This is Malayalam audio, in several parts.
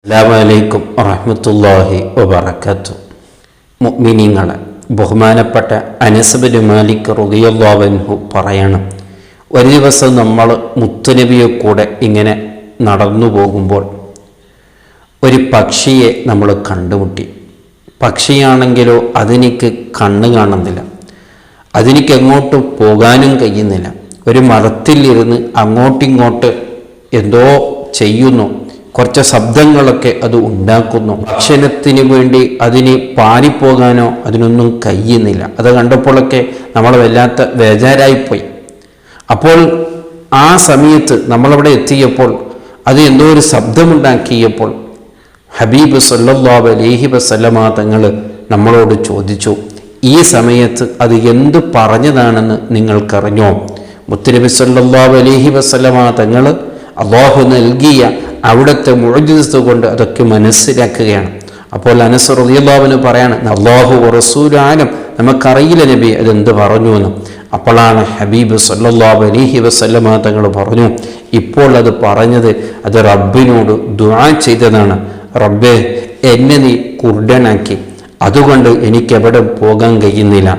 അസ്സലാമു അലൈക്കും വറഹ്മത്തുള്ളാഹി വബറകാതുഹു. മുഅ്മിനീങ്ങളെ, ബഹുമാനപ്പെട്ട അനസ് ബിൻ മാലിക് റളിയല്ലാഹു അൻഹു പറയണം, ഒരു ദിവസം നമ്മൾ മുത്തുനബിയെ കൂടെ ഇങ്ങനെ നടന്നു പോകുമ്പോൾ ഒരു പക്ഷിയെ നമ്മൾ കണ്ടുമുട്ടി. പക്ഷിയാണെങ്കിലോ അതിനിക്ക് കണ്ണ് കാണുന്നില്ല, അതിനിക്ക് എങ്ങോട്ട് പോകാനും കഴിയുന്നില്ല. ഒരു മരത്തിലിരുന്ന് അങ്ങോട്ടിങ്ങോട്ട് എന്തോ ചെയ്യുന്നു, കുറച്ച് ശബ്ദങ്ങളൊക്കെ അത് ഉണ്ടാക്കുന്നു. ഭക്ഷണത്തിന് വേണ്ടി അതിന് പാറിപ്പോകാനോ അതിനൊന്നും കഴിയുന്നില്ല. അത് കണ്ടപ്പോഴൊക്കെ നമ്മൾ വല്ലാത്ത ബേജാറായിപ്പോയി. അപ്പോൾ ആ സമയത്ത് നമ്മളവിടെ എത്തിയപ്പോൾ അത് എന്തോ ഒരു ശബ്ദമുണ്ടാക്കിയപ്പോൾ ഹബീബ് സല്ലല്ലാഹു അലൈഹി വസല്ലമ തങ്ങൾ നമ്മളോട് ചോദിച്ചു, ഈ സമയത്ത് അത് എന്ത് പറഞ്ഞതാണെന്ന് നിങ്ങൾക്കറിഞ്ഞോ? മുത്തുനബി സല്ലല്ലാഹു അലൈഹി വസല്ലമ തങ്ങൾ അല്ലാഹു നൽകിയ അവിടുത്തെ മുഅ്ജിസത്ത് കൊണ്ട് അതൊക്കെ മനസ്സിലാക്കുകയാണ്. അപ്പോൾ അനസ് റളിയല്ലാഹു അൻഹു പറയാണ്, അല്ലാഹു റസൂലുൽ ആലം, നമുക്കറിയില്ല നബി അതെന്ത് പറഞ്ഞു എന്ന്. അപ്പോഴാണ് ഹബീബ് സല്ലല്ലാഹു അലൈഹി വസല്ലമ തങ്ങൾ പറഞ്ഞു, ഇപ്പോൾ അത് പറഞ്ഞത് അത് റബ്ബിനോട് ദുആ ചെയ്തതാണ്. റബ്ബേ, എന്നെ നീ കുരുടനാക്കി, അതുകൊണ്ട് എനിക്കെവിടെ പോകാൻ കഴിയുന്നില്ല.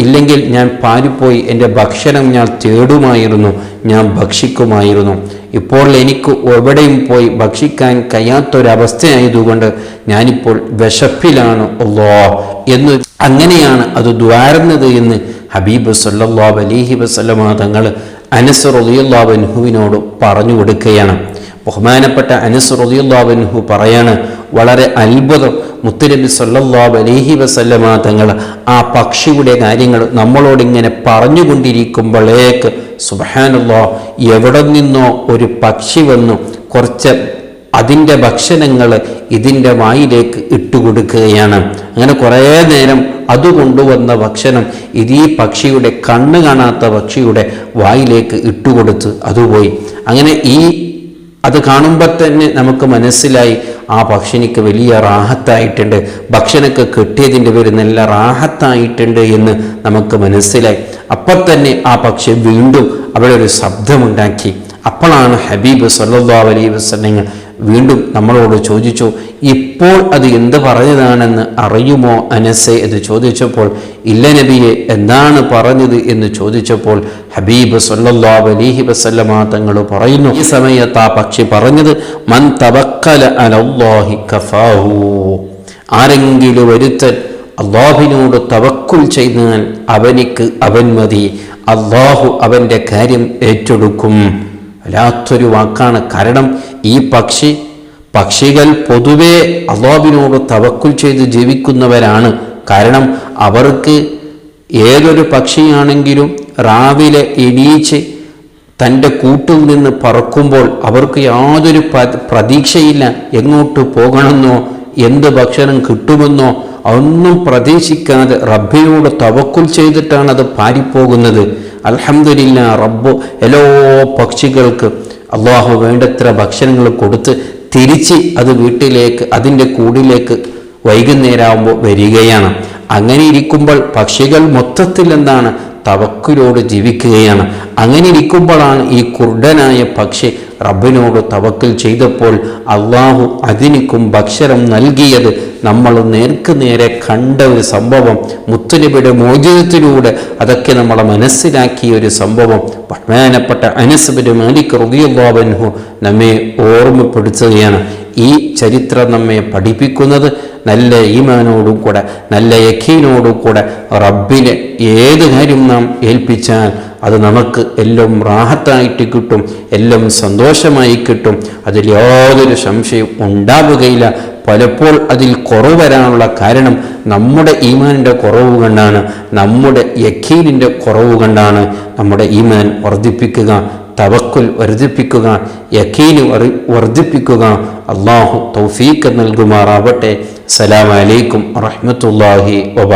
ഇല്ലെങ്കിൽ ഞാൻ പാരിപ്പോയി എൻ്റെ ഭക്ഷണം ഞാൻ തേടുമായിരുന്നു, ഞാൻ ഭക്ഷിക്കുമായിരുന്നു. ഇപ്പോൾ എനിക്ക് എവിടെയും പോയി ഭക്ഷിക്കാൻ കഴിയാത്തൊരവസ്ഥയായതുകൊണ്ട് ഞാനിപ്പോൾ വിശപ്പിലാണ് അല്ലാഹ് എന്ന്. അങ്ങനെയാണ് അത് ദ്വാരുന്നത് എന്ന് ഹബീബ് സല്ലല്ലാഹു അലൈഹി വസല്ലമ തങ്ങൾ അനസ് റളിയല്ലാഹു അൻഹുവിനോട് പറഞ്ഞു കൊടുക്കുകയാണ്. ബഹുമാനപ്പെട്ട അനസ് റളിയല്ലാഹു അൻഹു പറയാണ്, വളരെ അത്ഭുതം, മുത്തുനബി സല്ലല്ലാഹു അലൈഹി വസല്ലമ തങ്ങൾ ആ പക്ഷിയുടെ കാര്യങ്ങൾ നമ്മളോടിങ്ങനെ പറഞ്ഞുകൊണ്ടിരിക്കുമ്പോഴേക്ക് സുബ്ഹാനല്ലാഹ്, എവിടെ നിന്നോ ഒരു പക്ഷി വന്നു കുറച്ച് അതിൻ്റെ ഭക്ഷണങ്ങൾ ഇതിൻ്റെ വായിലേക്ക് ഇട്ടുകൊടുക്കുകയാണ്. അങ്ങനെ കുറേ നേരം അത് കൊണ്ടുവന്ന ഭക്ഷണം ഈ പക്ഷിയുടെ കണ്ണ് കാണാത്ത പക്ഷിയുടെ വായിലേക്ക് ഇട്ടുകൊടുത്ത് അതുപോയി. അങ്ങനെ അത് കാണുമ്പോൾ തന്നെ നമുക്ക് മനസ്സിലായി ആ പക്ഷിനിക്ക് വലിയ റാഹത്തായിട്ടുണ്ട്, ഭക്ഷണമൊക്കെ കിട്ടിയതിൻ്റെ പേര് നല്ല റാഹത്തായിട്ടുണ്ട് എന്ന് നമുക്ക് മനസ്സിലായി. അപ്പം തന്നെ ആ പക്ഷി വീണ്ടും അവിടെ ഒരു ശബ്ദമുണ്ടാക്കി. അപ്പോഴാണ് ഹബീബ് സല്ലല്ലാഹു അലൈഹി വസല്ലം വീണ്ടും നമ്മളോട് ചോദിച്ചു, ഇപ്പോൾ അത് എന്ത് പറഞ്ഞതാണെന്ന് അറിയുമോ അനസേ എന്ന് ചോദിച്ചപ്പോൾ, ഇല്ല നബിയെ, എന്താണ് പറഞ്ഞത് എന്ന് ചോദിച്ചപ്പോൾ ഹബീബ് സല്ലല്ലാഹു അലൈഹി വസല്ലമ തങ്ങൾ പറയുന്നു, ഈ സമയത്ത് ആ പക്ഷി പറഞ്ഞത്, മൻ തവക്കല അലല്ലാഹി കഫാഹു, ആരെങ്കിലും ഒരുത്തൻ അല്ലാഹുവിനോട് തവക്കുൽ ചെയ്താൽ അവൻ മതി, അല്ലാഹു അവൻ്റെ കാര്യം ഏറ്റെടുക്കും. വല്ലാത്തൊരു വാക്കാണ്. കാരണം ഈ പക്ഷികൾ പൊതുവെ അല്ലാഹുവിനോട് തവക്കുൽ ചെയ്ത് ജീവിക്കുന്നവരാണ്. കാരണം അവർക്ക് ഏതൊരു പക്ഷിയാണെങ്കിലും രാവിലെ എണീച്ച് തൻ്റെ കൂട്ടിൽ നിന്ന് പറക്കുമ്പോൾ അവർക്ക് യാതൊരു പ്രതീക്ഷയില്ല, എങ്ങോട്ട് പോകണമെന്നോ എന്ത് ഭക്ഷണം കിട്ടുമെന്നോ ഒന്നും പ്രതീക്ഷിക്കാതെ റബ്ബിനോട് തവക്കുൽ ചെയ്തിട്ടാണ് അത് പാരിപ്പോകുന്നത്. അൽഹംദുലില്ലാ, റബ്ബ് എല്ലാ പക്ഷികൾക്ക് അല്ലാഹു വേണ്ടത്ര ഭക്ഷണങ്ങൾ കൊടുത്ത് തിരിച്ച് അത് വീട്ടിലേക്ക് അതിൻ്റെ കൂടിലേക്ക് വൈകുന്നേരമാകുമ്പോൾ വരികയാണ്. അങ്ങനെ ഇരിക്കുമ്പോൾ പക്ഷികൾ മൊത്തത്തിൽ എന്താണ് തവക്കുലോട് ജീവിക്കുകയാണ്. അങ്ങനെ ഇരിക്കുമ്പോഴാണ് ഈ കുരുടനായ പക്ഷി റബ്ബിനോട് തവക്കുൽ ചെയ്തപ്പോൾ അള്ളാഹു അതിനിക്കും ഭക്ഷണം നൽകിയത് നമ്മൾ നേർക്ക് നേരെ കണ്ട ഒരു സംഭവം. മുത്തുനബിയുടെ മോചനത്തിലൂടെ അതൊക്കെ നമ്മളെ മനസ്സിലാക്കിയ ഒരു സംഭവം ബഹുമാനപ്പെട്ട അനസ് ബിൻ മാലിക് റളിയല്ലാഹു അൻഹു നമ്മെ ഓർമ്മപ്പെടുത്തുകയാണ്. ഈ ചരിത്രം നമ്മെ പഠിപ്പിക്കുന്നത് നല്ല ഈമാനോടും കൂടെ നല്ല യഖീനോടും കൂടെ റബ്ബിനെ ഏത് കാര്യം നാം ഏൽപ്പിച്ചാൽ അത് നമുക്ക് എല്ലാം റാഹത്തായിട്ട് കിട്ടും, എല്ലാം സന്തോഷമായി കിട്ടും, അതിൽ യാതൊരു സംശയം ഉണ്ടാവുകയില്ല. പലപ്പോൾ അതിൽ കുറവ് വരാനുള്ള കാരണം നമ്മുടെ ഈമാനിൻ്റെ കുറവ് കൊണ്ടാണ്, നമ്മുടെ യഖീനിൻ്റെ കുറവ് കൊണ്ടാണ്. നമ്മുടെ ഈമാൻ വർദ്ധിപ്പിക്കുക, തവക്കുൽ വർദ്ധിപ്പിക്കുക, യഖീൻ വർദ്ധിപ്പിക്കുക. അല്ലാഹു തൗഫീഖ് നൽകുമാറാവട്ടെ. അസ്സലാമു അലൈക്കും വറഹ്മത്തുള്ളാഹി വബറകാതുഹു.